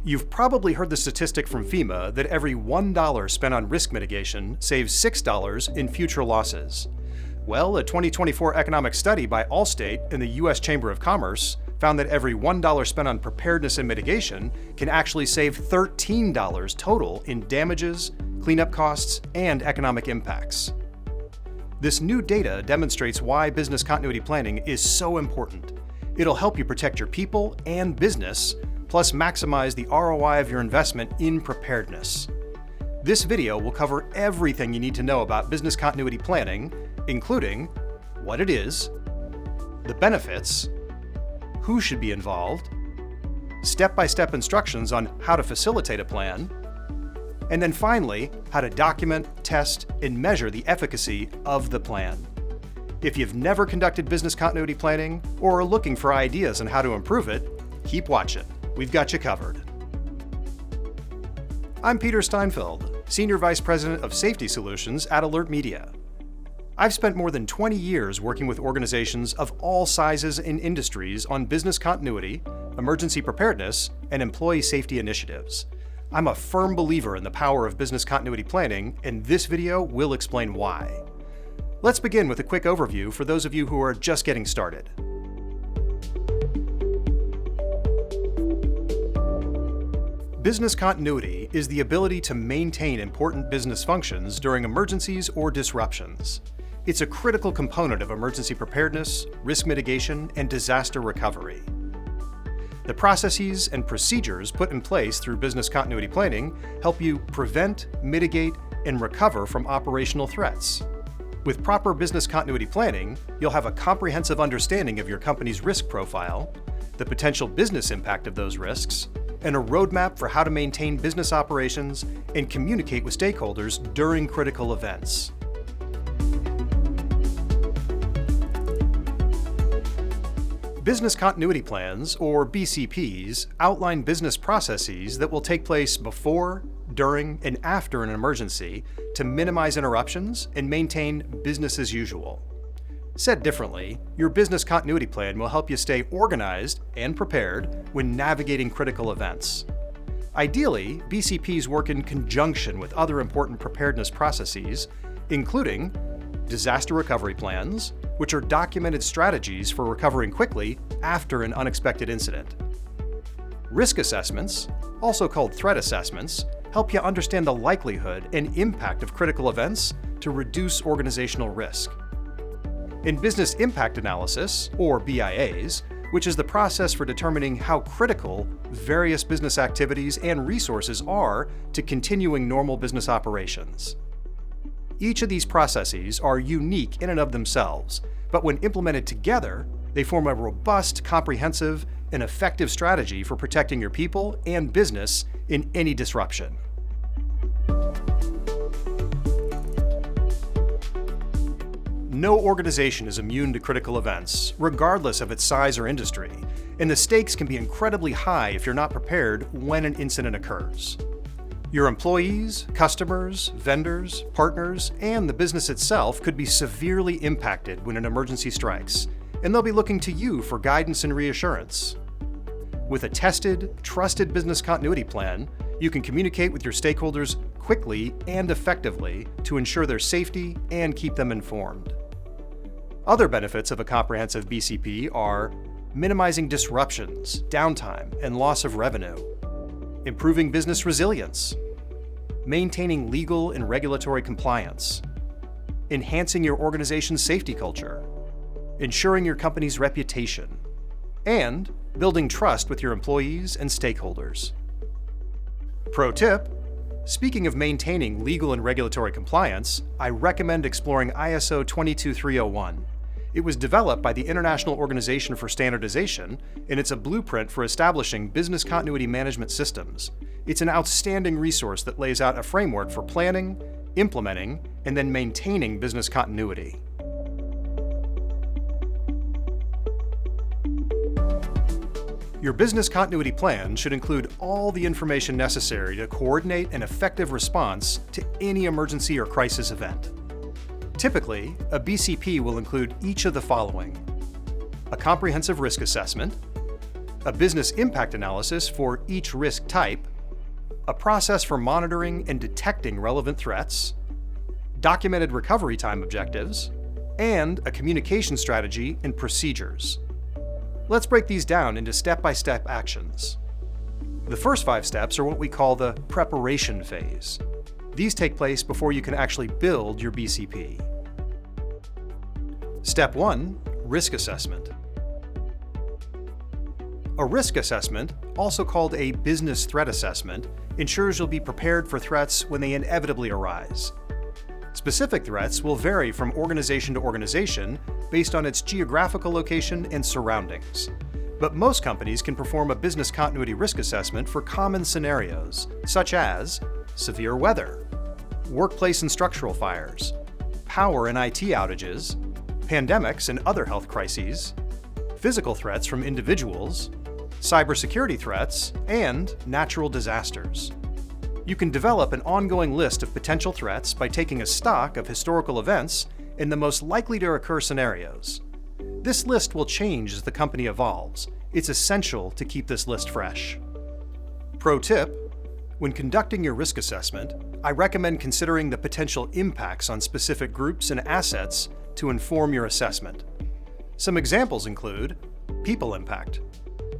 You've probably heard the statistic from FEMA that every $1 spent on risk mitigation saves $6 in future losses. Well, a 2024 economic study by Allstate and the U.S. Chamber of Commerce found that every $1 spent on preparedness and mitigation can actually save $13 total in damages, cleanup costs, and economic impacts. This new data demonstrates why business continuity planning is so important. It'll help you protect your people and business, plus maximize the ROI of your investment in preparedness. This video will cover everything you need to know about business continuity planning, including what it is, the benefits, who should be involved, step-by-step instructions on how to facilitate a plan, and then finally, how to document, test, and measure the efficacy of the plan. If you've never conducted business continuity planning or are looking for ideas on how to improve it, keep watching. We've got you covered. I'm Peter Steinfeld, Senior Vice President of Safety Solutions at AlertMedia. I've spent more than 20 years working with organizations of all sizes and industries on business continuity, emergency preparedness, and employee safety initiatives. I'm a firm believer in the power of business continuity planning, and this video will explain why. Let's begin with a quick overview for those of you who are just getting started. Business continuity is the ability to maintain important business functions during emergencies or disruptions. It's a critical component of emergency preparedness, risk mitigation, and disaster recovery. The processes and procedures put in place through business continuity planning help you prevent, mitigate, and recover from operational threats. With proper business continuity planning, you'll have a comprehensive understanding of your company's risk profile, the potential business impact of those risks, and a roadmap for how to maintain business operations and communicate with stakeholders during critical events. Business continuity plans, or BCPs, outline business processes that will take place before, during, and after an emergency to minimize interruptions and maintain business as usual. Said differently, your business continuity plan will help you stay organized and prepared when navigating critical events. Ideally, BCPs work in conjunction with other important preparedness processes, including disaster recovery plans, which are documented strategies for recovering quickly after an unexpected incident. Risk assessments, also called threat assessments, help you understand the likelihood and impact of critical events to reduce organizational risk. In business impact analysis, or BIAs, which is the process for determining how critical various business activities and resources are to continuing normal business operations. Each of these processes are unique in and of themselves, but when implemented together, they form a robust, comprehensive, and effective strategy for protecting your people and business in any disruption. No organization is immune to critical events, regardless of its size or industry, and the stakes can be incredibly high if you're not prepared when an incident occurs. Your employees, customers, vendors, partners, and the business itself could be severely impacted when an emergency strikes, and they'll be looking to you for guidance and reassurance. With a tested, trusted business continuity plan, you can communicate with your stakeholders quickly and effectively to ensure their safety and keep them informed. Other benefits of a comprehensive BCP are minimizing disruptions, downtime, and loss of revenue, improving business resilience, maintaining legal and regulatory compliance, enhancing your organization's safety culture, ensuring your company's reputation, and building trust with your employees and stakeholders. Pro tip: speaking of maintaining legal and regulatory compliance, I recommend exploring ISO 22301. It was developed by the International Organization for Standardization, and it's a blueprint for establishing business continuity management systems. It's an outstanding resource that lays out a framework for planning, implementing, and then maintaining business continuity. Your business continuity plan should include all the information necessary to coordinate an effective response to any emergency or crisis event. Typically, a BCP will include each of the following: a comprehensive risk assessment, a business impact analysis for each risk type, a process for monitoring and detecting relevant threats, documented recovery time objectives, and a communication strategy and procedures. Let's break these down into step-by-step actions. The first 5 steps are what we call the preparation phase. These take place before you can actually build your BCP. Step 1, risk assessment. A risk assessment, also called a business threat assessment, ensures you'll be prepared for threats when they inevitably arise. Specific threats will vary from organization to organization based on its geographical location and surroundings. But most companies can perform a business continuity risk assessment for common scenarios, such as severe weather, workplace and structural fires, power and IT outages, pandemics and other health crises, physical threats from individuals, cybersecurity threats, and natural disasters. You can develop an ongoing list of potential threats by taking a stock of historical events in the most likely to occur scenarios. This list will change as the company evolves. It's essential to keep this list fresh. Pro tip: when conducting your risk assessment, I recommend considering the potential impacts on specific groups and assets to inform your assessment. Some examples include people impact.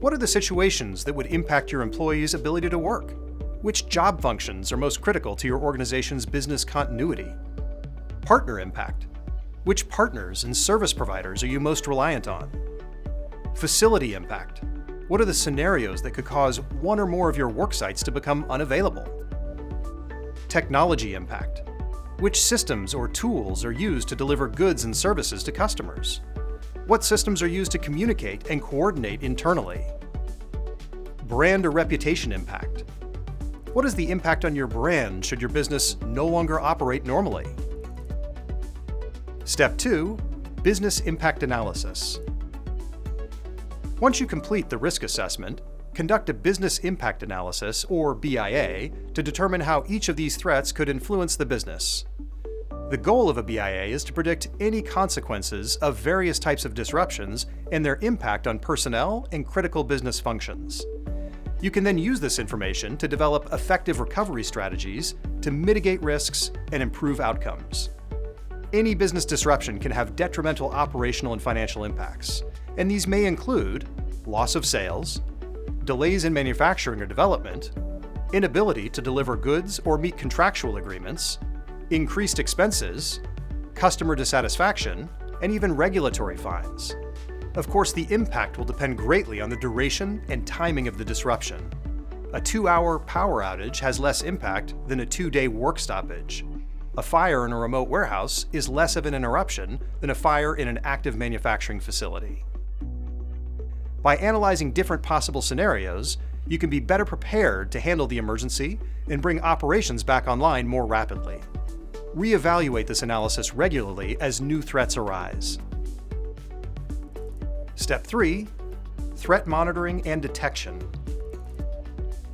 What are the situations that would impact your employees' ability to work? Which job functions are most critical to your organization's business continuity? Partner impact. Which partners and service providers are you most reliant on? Facility impact. What are the scenarios that could cause one or more of your work sites to become unavailable? Technology impact. Which systems or tools are used to deliver goods and services to customers? What systems are used to communicate and coordinate internally? Brand or reputation impact. What is the impact on your brand should your business no longer operate normally? Step 2, business impact analysis. Once you complete the risk assessment, conduct a business impact analysis, or BIA, to determine how each of these threats could influence the business. The goal of a BIA is to predict any consequences of various types of disruptions and their impact on personnel and critical business functions. You can then use this information to develop effective recovery strategies to mitigate risks and improve outcomes. Any business disruption can have detrimental operational and financial impacts, and these may include loss of sales, delays in manufacturing or development, inability to deliver goods or meet contractual agreements, increased expenses, customer dissatisfaction, and even regulatory fines. Of course, the impact will depend greatly on the duration and timing of the disruption. A 2-hour power outage has less impact than a 2-day work stoppage. A fire in a remote warehouse is less of an interruption than a fire in an active manufacturing facility. By analyzing different possible scenarios, you can be better prepared to handle the emergency and bring operations back online more rapidly. Reevaluate this analysis regularly as new threats arise. Step 3, threat monitoring and detection.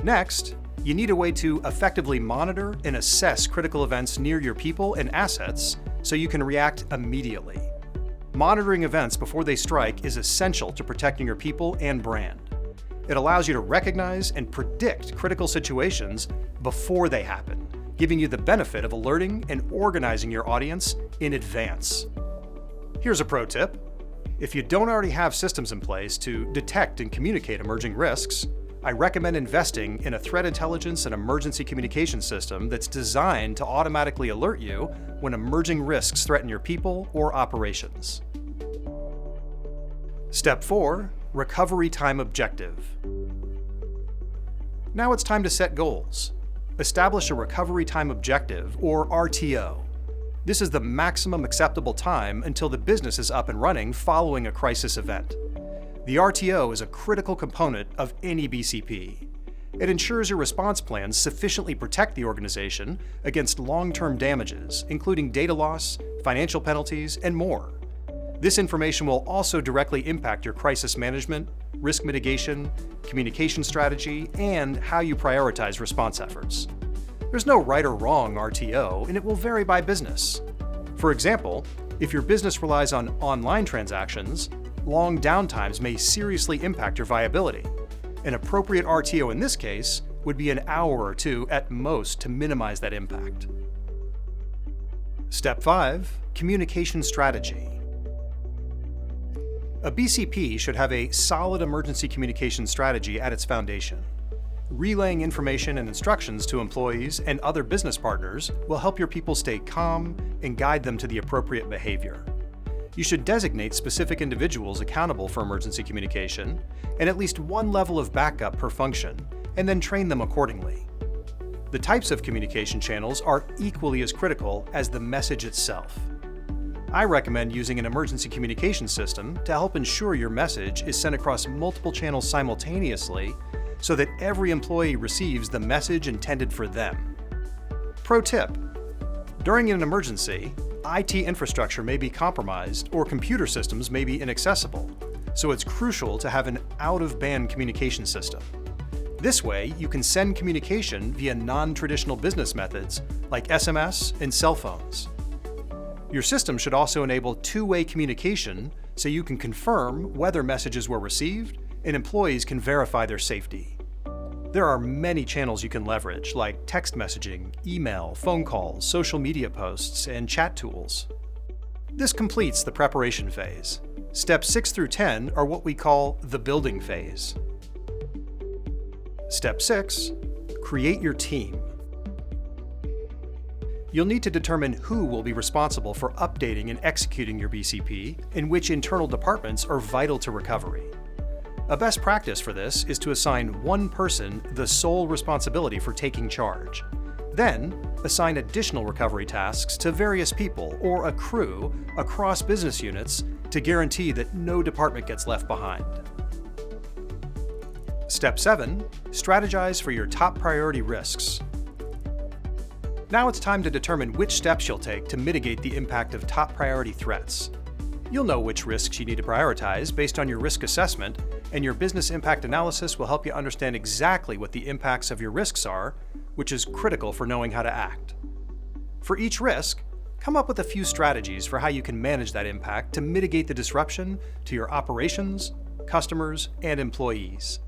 Next, you need a way to effectively monitor and assess critical events near your people and assets so you can react immediately. Monitoring events before they strike is essential to protecting your people and brand. It allows you to recognize and predict critical situations before they happen, giving you the benefit of alerting and organizing your audience in advance. Here's a pro tip. If you don't already have systems in place to detect and communicate emerging risks, I recommend investing in a threat intelligence and emergency communication system that's designed to automatically alert you when emerging risks threaten your people or operations. Step 4, recovery time objective. Now it's time to set goals. Establish a recovery time objective, or RTO. This is the maximum acceptable time until the business is up and running following a crisis event. The RTO is a critical component of any BCP. It ensures your response plans sufficiently protect the organization against long-term damages, including data loss, financial penalties, and more. This information will also directly impact your crisis management, risk mitigation, communication strategy, and how you prioritize response efforts. There's no right or wrong RTO, and it will vary by business. For example, if your business relies on online transactions, long downtimes may seriously impact your viability. An appropriate RTO in this case would be an hour or two at most to minimize that impact. Step 5. Communication strategy. A BCP should have a solid emergency communication strategy at its foundation. Relaying information and instructions to employees and other business partners will help your people stay calm and guide them to the appropriate behavior. You should designate specific individuals accountable for emergency communication and at least one level of backup per function, and then train them accordingly. The types of communication channels are equally as critical as the message itself. I recommend using an emergency communication system to help ensure your message is sent across multiple channels simultaneously so that every employee receives the message intended for them. Pro tip: during an emergency, IT infrastructure may be compromised or computer systems may be inaccessible, so it's crucial to have an out-of-band communication system. This way, you can send communication via non-traditional business methods like SMS and cell phones. Your system should also enable two-way communication so you can confirm whether messages were received and employees can verify their safety. There are many channels you can leverage, like text messaging, email, phone calls, social media posts, and chat tools. This completes the preparation phase. Steps 6 through 10 are what we call the building phase. Step 6. Create your team. You'll need to determine who will be responsible for updating and executing your BCP and which internal departments are vital to recovery. A best practice for this is to assign one person the sole responsibility for taking charge. Then, assign additional recovery tasks to various people or a crew across business units to guarantee that no department gets left behind. Step 7. Strategize for your top priority risks. Now it's time to determine which steps you'll take to mitigate the impact of top priority threats. You'll know which risks you need to prioritize based on your risk assessment, and your business impact analysis will help you understand exactly what the impacts of your risks are, which is critical for knowing how to act. For each risk, come up with a few strategies for how you can manage that impact to mitigate the disruption to your operations, customers, and employees.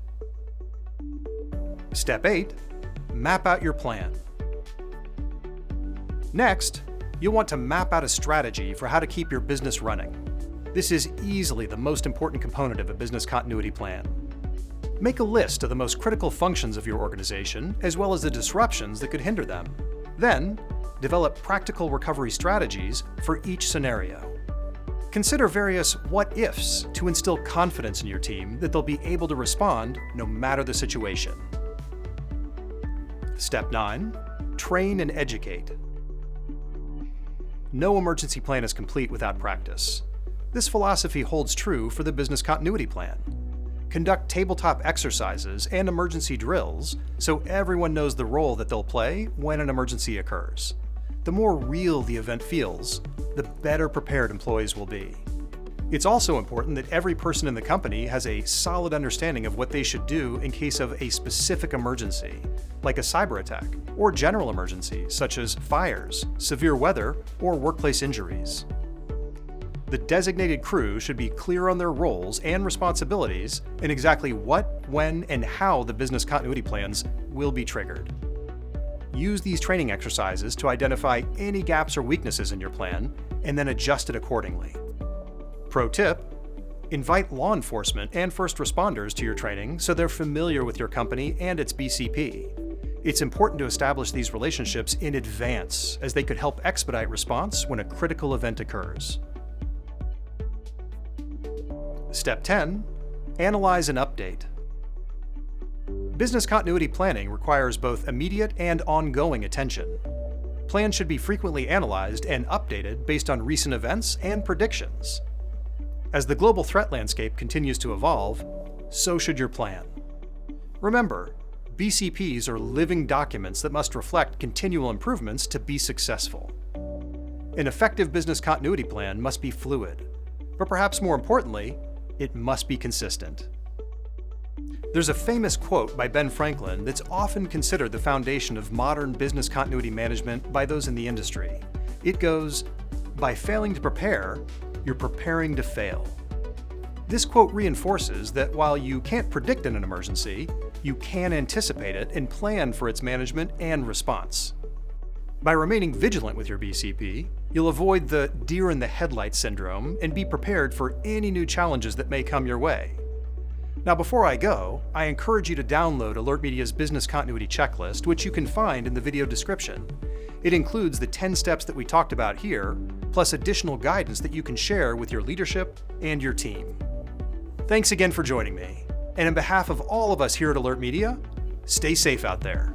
Step 8. Map out your plan. Next, you'll want to map out a strategy for how to keep your business running. This is easily the most important component of a business continuity plan. Make a list of the most critical functions of your organization, as well as the disruptions that could hinder them. Then, develop practical recovery strategies for each scenario. Consider various what-ifs to instill confidence in your team that they'll be able to respond no matter the situation. Step 9. Train and educate. No emergency plan is complete without practice. This philosophy holds true for the business continuity plan. Conduct tabletop exercises and emergency drills so everyone knows the role that they'll play when an emergency occurs. The more real the event feels, the better prepared employees will be. It's also important that every person in the company has a solid understanding of what they should do in case of a specific emergency, like a cyber attack, or general emergencies such as fires, severe weather, or workplace injuries. The designated crew should be clear on their roles and responsibilities and exactly what, when, and how the business continuity plans will be triggered. Use these training exercises to identify any gaps or weaknesses in your plan and then adjust it accordingly. Pro tip: invite law enforcement and first responders to your training so they're familiar with your company and its BCP. It's important to establish these relationships in advance, as they could help expedite response when a critical event occurs. Step 10. Analyze and update. Business continuity planning requires both immediate and ongoing attention. Plans should be frequently analyzed and updated based on recent events and predictions. As the global threat landscape continues to evolve, so should your plan. Remember, BCPs are living documents that must reflect continual improvements to be successful. An effective business continuity plan must be fluid, but perhaps more importantly, it must be consistent. There's a famous quote by Ben Franklin that's often considered the foundation of modern business continuity management by those in the industry. It goes, "By failing to prepare, you're preparing to fail." This quote reinforces that while you can't predict an emergency, you can anticipate it and plan for its management and response. By remaining vigilant with your BCP, you'll avoid the deer in the headlights syndrome and be prepared for any new challenges that may come your way. Now, before I go, I encourage you to download AlertMedia's Business Continuity Checklist, which you can find in the video description. It includes the 10 steps that we talked about here, plus additional guidance that you can share with your leadership and your team. Thanks again for joining me. And on behalf of all of us here at AlertMedia, stay safe out there.